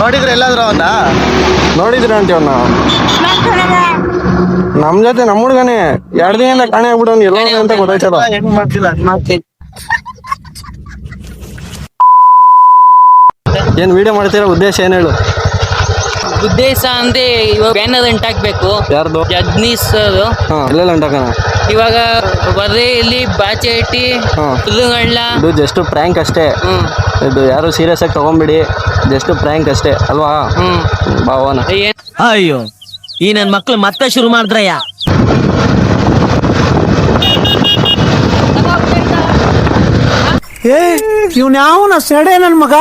ನೋಡಿದ್ರೆ ಎಲ್ಲಾದ್ರೂ ಅವನ್ನ ನೋಡಿದ್ರ ಅಂತೀವನ್ನ ನಮ್ ಜೊತೆ ನಮ್ಮ ಹುಡ್ಗನೇ 2 ದಿನದಿಂದ ಕಾಣೆ ಆಗ್ಬಿಟ್ಟು ಎಲ್ಲ ಅಂತ ಗೊತ್ತಾಯ್ತದ. ಹೆಂಗ್ ಮಾಡ್ತಿಲ್ಲ ಏನ್ ವಿಡಿಯೋ ಮಾಡ್ತಿರೋ ಉದ್ದೇಶ ಏನ್ ಹೇಳು? ಉದ್ದೇಶ ಅಂದ್ರೆ ಇವಾಗ ಬ್ಯಾನರ್ ಅಂಟಾಕ್ಬೇಕು. ಯಾರ್ದು? ಜಗ್ನೀಶ್ ಎಲ್ಲೆಲ್ಲ ಅಂಟಾಕಣ ಇವಾಗ ಇಲ್ಲಿ ಬಾಚೆಟ್ಟಿ ಹುಲ್ಲುಗಳ್ಳ ಇದು ಜಸ್ಟ್ ಪ್ರ್ಯಾಂಕ್ ಅಷ್ಟೇ. ಇದು ಯಾರು ಸೀರಿಯಸ್ ಆಗಿ ತಗೊಂಬಿಡಿ, ಜಸ್ಟ್ ಪ್ರ್ಯಾಂಕ್ ಅಷ್ಟೇ ಅಲ್ವಾ? ಭಾವನ ಅಯ್ಯೋ ಈ ನನ್ ಮಕ್ಳು ಮತ್ತೆ ಶುರು ಮಾಡಿದ್ರಯ್ಯ. ಇವ್ನ ಯಾವನ ಸೆಡೆ ನನ್ ಮಗ.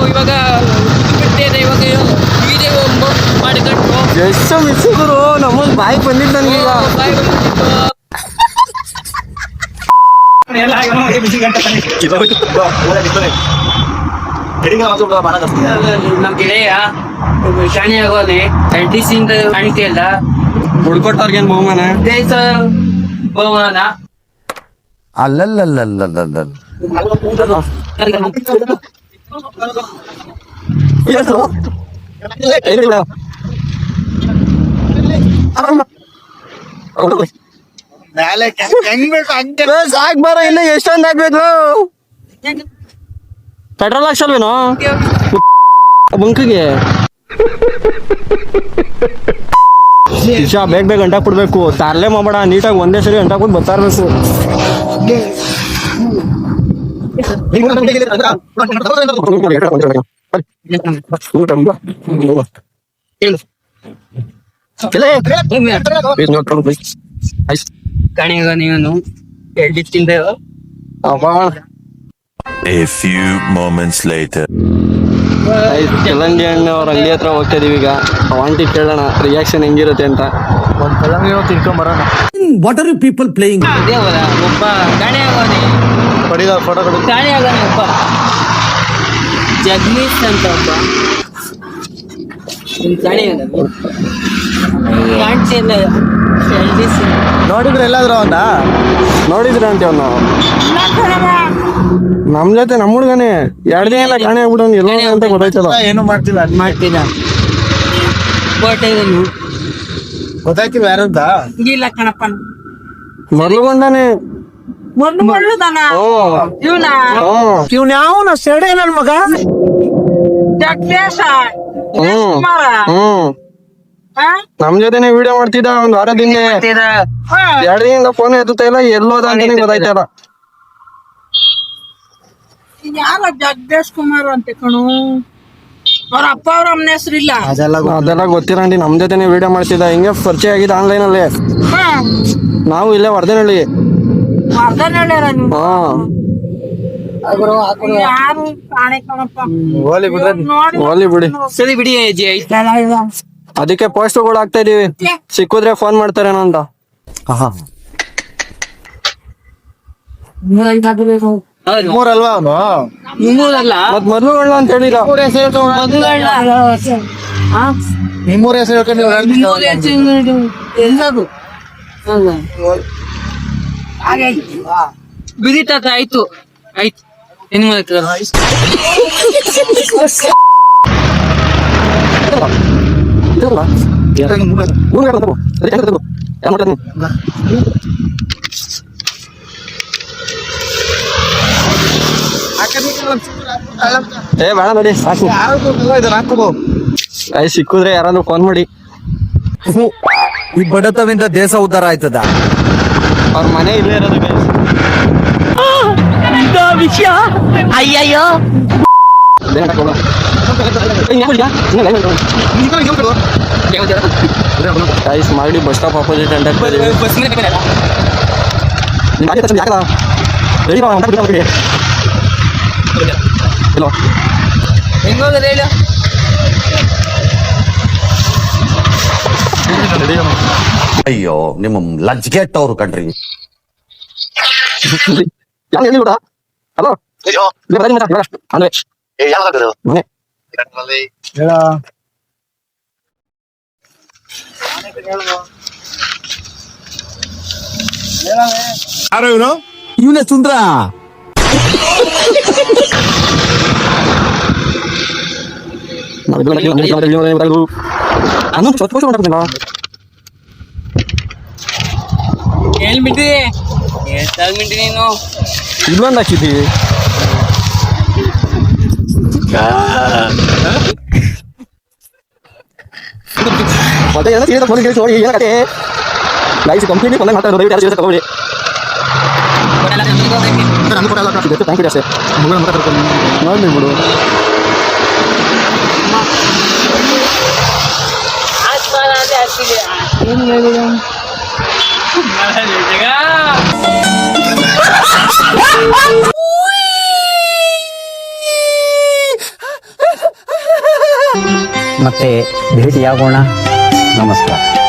ಇವಾಗ ಮಾಡಿಕೊಂಡು ಎಷ್ಟು ಮಿಸ್ಸಿದ್ರು ನಮ್ಮಲ್ಲಿ ಬಾಯಿ ಬಂದಿದ್ದು ನನಗೀಗ. ನಮ್ ಗೆಳೆಯ ಶಾಣಿ ಆಗೋನೆ ಡಿಸಿಂದ ಕಾಣಿಕೆಲ್ಲ ಹುಡ್ಕೊಟ್ಟವ್ರಿಗೇನ್ ಬಹುಮಾನ? ಬಹುಮಾನ ಅಲ್ಲಲ್ಲಲ್ಲಲ್ಲಲ್ಲ ಹೆಂಗ್ ಬೇಕು ಹಂಗೆ ಸಾಕ್ ಬರ, ಇನ್ನ ಎಷ್ಟೊಂದ್ ಆಗ್ಬೇಕು? ಪೆಟ್ರೋಲ್ ಹಾಕ್ಸಲ್ವೇನೋ ಬಂಕಿಗೆ? ಇಶಾ ಬೇಗ ಗಂಟಾ ಕೊಡ್ಬೇಕು, ತಾರ್ಲೆ ಮಾಡಬೇಡ, ನೀಟಾಗಿ ಒಂದೇ ಸರಿ ಗಂಟಾ ಕೊಟ್ಟು ಬರ್ತಾ ಇರ್ಬೇಕು. ಕಾಣಿಗ ನೀನು ಎಡ್ಡಿತ್ತಿಂದ A few moments later. ಕಲ್ಲಂಗಡಿ ಹಣ್ಣು ಅವ್ರ ಅಂಗಡಿ ಹತ್ರ ಹೋಗ್ತಾ ಇದೀವಿ ಈಗ. ಆಂಟಿ ಕೇಳೋಣ ರಿಯಾಕ್ಷನ್ ಹೆಂಗಿರುತ್ತೆ ಅಂತ. ಒಂದ್ ಕಲ್ಲಂಗಡಿ ತಿನ್ಕೊಂಡ್ ಬರೋಣ. What are you people playing? ದೇವರ ಒಬ್ಬ ಕಾಣೆ ಆಗೋನೆ, ಪಡಿದ ಫೋಟೋ ಕೊಡು. ಕಾಣೆ ಆಗೋನೆ ಒಬ್ಬ ಜಗ್ನೀಶ್ ಅಂತ ಒಬ್ಬ ಕಾಣೆ ಕಾಣಿಸಿಲ್ಲ. ನೋಡಿದ್ರೆ ಎಲ್ಲಾದ್ರೂ ಅವನ್ನ ನೋಡಿದ್ರ ಅಂತೀವನ್ನ ನಮ್ ಜೊತೆ ನಮ್ಮ ಹುಡ್ಗನೇ 2 ದಿನ ಕಾಣೆ ಆಗ್ಬಿಟ್ಟು ಎಲ್ಲ ಅಂತ ಗೊತ್ತಾಯ್ತದ. ಏನು ಮಾಡ್ತಿಲ್ಲ ಗೊತ್ತಾಯ್ತಿಲ್ಲ ಯಾರಂತ. ಇಲ್ಲ ಕಣಪ್ಪ, ಮರ್ಲುಗೊಂಡಾನೆ ಇವ್ನ ಯಾವನ ಸೆಡೆ ನನ್ ಮಗ. ನಮ್ ಜೊತೆನೆ ವಿಡಿಯೋ ಮಾಡ್ತಿದ್ದ ಒಂದ್ ವಾರದಿಂದ. 2 ದಿನದಿಂದ ಫೋನ್ ಎತ್ತುತ್ತಾ ಇಲ್ಲ, ಎಲ್ಲೋದ ಅಂತಾನೆ ಗೊತ್ತಾಯ್ತಲ್ಲ. ಯಾರ ಜಗದೇಶ್ ಕುಮಾರ್ ಅಂತ ಕಣು, ಅವ್ರ ಅಪ್ಪ ಅವ್ರ ಅಮ್ಮನ ಹೆಸರಿಲ್ಲ. ಅದೆಲ್ಲ ಗೊತ್ತಿರಂಡಿ, ನಮ್ ಜೊತೆನೆ ವಿಡಿಯೋ ಮಾಡ್ತಿದ್ದ. ಹಿಂಗೆ ಪರಿಚಯ ಆಗಿದೆ ಆನ್ಲೈನ್ ಅಲ್ಲಿ. ನಾವು ಇಲ್ಲೇ ವರ್ಧನಹಳ್ಳಿ. ಯಾರು ಕಾಣೆ ಕಣಪ್ಪ. ಹೋಲಿ ಬಿಡಿ. ಸರಿ ಬಿಡಿ ಅಜ್ಜಿ, ಅದಕ್ಕೆ ಪೋಸ್ಟ್ಗಳು ಹಾಕ್ತಾ ಇದೀವಿ, ಸಿಕ್ಕಿದ್ರೆ ಫೋನ್ ಮಾಡ್ತಾರೇನೋ ಅಂತ. ಮೂರಲ್ವಾ ಅವನು? ನಿಮ್ಮೂರಲ್ಲ ಮತ್ ಮರ್ಲುಗಳ ಅಂತ ಹೇಳಿಲ್ಲ. ನಿಮ್ಮೂರ ಹೆಸರು ಹೇಳ್ಕೊಂಡು ಎಲ್ಲದು ಬಿಡಿ ತಾತ. ಆಯ್ತು ಆಯ್ತು, ಏನ್ ಮಾಡ್ತೀರ? ಏ ಬೇಡ ನೋಡಿ, ಸಿಕ್ಕಿದ್ರೆ ಯಾರಾದ್ರೂ ಫೋನ್ ಮಾಡಿ. ಈ ಬಡತವಿಂದ ದೇಶ ಉದ್ಧಾರ ಆಯ್ತದ. ಅವ್ರ ಮನೆ ಇಲ್ಲೇ ಇರೋದು ವಿಷಯ ಅಯ್ಯಯ್ಯೋ. ಗೈಸ್ ಮಾಡಿ ಬಸ್ ಸ್ಟಾಪ್ ಅಪೋಸಿಟ್ ಅಂತ ಅಯ್ಯೋ ನಿಮ್ಮ ಲಜ್ಗೆಟ್ಟವ್ರು ಕಣ್ರಿ. ಹಲೋ ಹೇಳ ಯಾರೋ ಇವನು ಇವನೇ ಸುಂದ್ರ. ಹೇಳ್ಬಿಟ್ಟಿ ಹೇಳ್ತಾಗ್ಬಿಟ್ಟಿ ನೀನು. ಇಲ್ಲೊಂದು ಹಾಕಿದ್ದಿ ಮತ್ತೆ ಏನೋ ತಿಳಿದ ಫೋನ್ ಕೇಳಿ ಏನಕ್ಕೆ ಲೈಫ್ ಕಂಪ್ಲೀಟ್ಲಿ ಫೋನ್ ಮಾತಾಡೋದು ದಯವಿಟ್ಟು ಯಾರು ತಗೊಳ್ಳಿ. ಥ್ಯಾಂಕ್ ಯು ಅಷ್ಟೇ ನೋಡಿ ಬಿಡು. ಮತ್ತೆ ಭೇಟಿಯಾಗೋಣ. ನಮಸ್ಕಾರ.